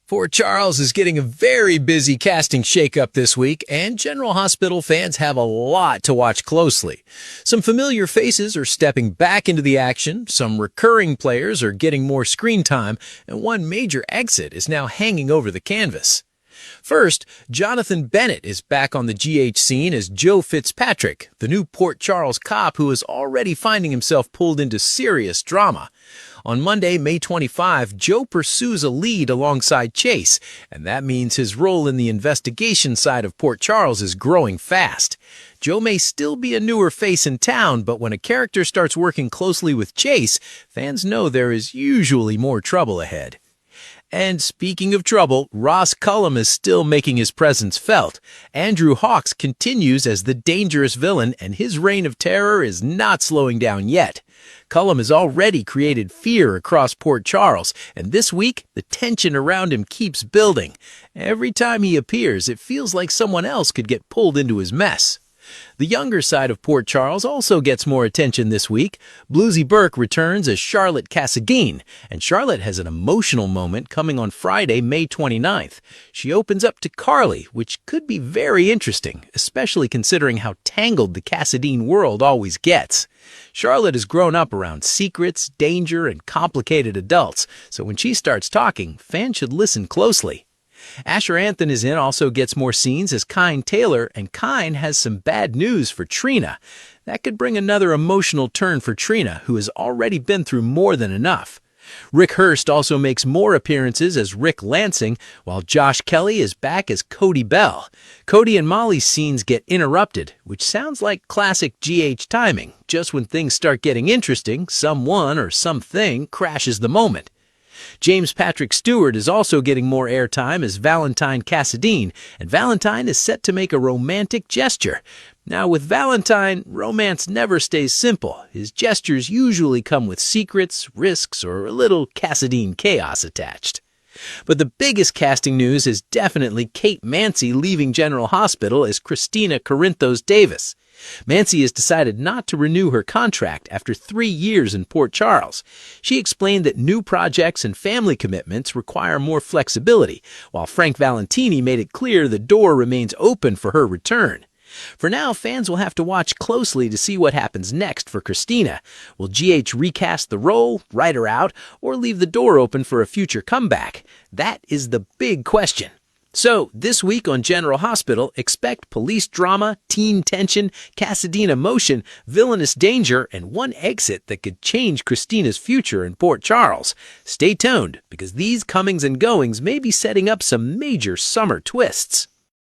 Fort Charles is getting a very busy casting shakeup this week, and General Hospital fans have a lot to watch closely. Some familiar faces are stepping back into the action, some recurring players are getting more screen time, and one major exit is now hanging over the canvas. First, Jonathan Bennett is back on the GH scene as Joe Fitzpatrick, the new Port Charles cop who is already finding himself pulled into serious drama. On Monday, May 25, Joe pursues a lead alongside Chase, and that means his role in the investigation side of Port Charles is growing fast. Joe may still be a newer face in town, but when a character starts working closely with Chase, fans know there is usually more trouble ahead. And speaking of trouble, Ross Cullum is still making his presence felt. Andrew Hawks continues as the dangerous villain, and his reign of terror is not slowing down yet. Cullum has already created fear across Port Charles, and this week, the tension around him keeps building. Every time he appears, it feels like someone else could get pulled into his mess. The younger side of Port Charles also gets more attention this week. Bluesy Burke returns as Charlotte Cassadine, and Charlotte has an emotional moment coming on Friday, May 29th. She opens up to Carly, which could be very interesting, especially considering how tangled the Cassadine world always gets. Charlotte has grown up around secrets, danger, and complicated adults, so when she starts talking, fans should listen closely. Asher Anthony is in also gets more scenes as Kyne Taylor, and Kyne has some bad news for Trina. That could bring another emotional turn for Trina, who has already been through more than enough. Rick Hurst also makes more appearances as Rick Lansing, while Josh Kelly is back as Cody Bell. Cody and Molly's scenes get interrupted, which sounds like classic GH timing. Just when things start getting interesting, someone or something crashes the moment. James Patrick Stewart is also getting more airtime as Valentine Cassadine, and Valentine is set to make a romantic gesture. Now, with Valentine, romance never stays simple. His gestures usually come with secrets, risks, or a little Cassadine chaos attached. But the biggest casting news is definitely Kate Mansi leaving General Hospital as Christina Corinthos Davis. Mansi has decided not to renew her contract after 3 years in Port Charles. She explained that new projects and family commitments require more flexibility, while Frank Valentini made it clear the door remains open for her return. For now, fans will have to watch closely to see what happens next for Christina. Will GH recast the role, write her out, or leave the door open for a future comeback? That is the big question. So, this week on General Hospital, expect police drama, teen tension, Cassadine emotion, villainous danger, and one exit that could change Christina's future in Port Charles. Stay tuned, because these comings and goings may be setting up some major summer twists.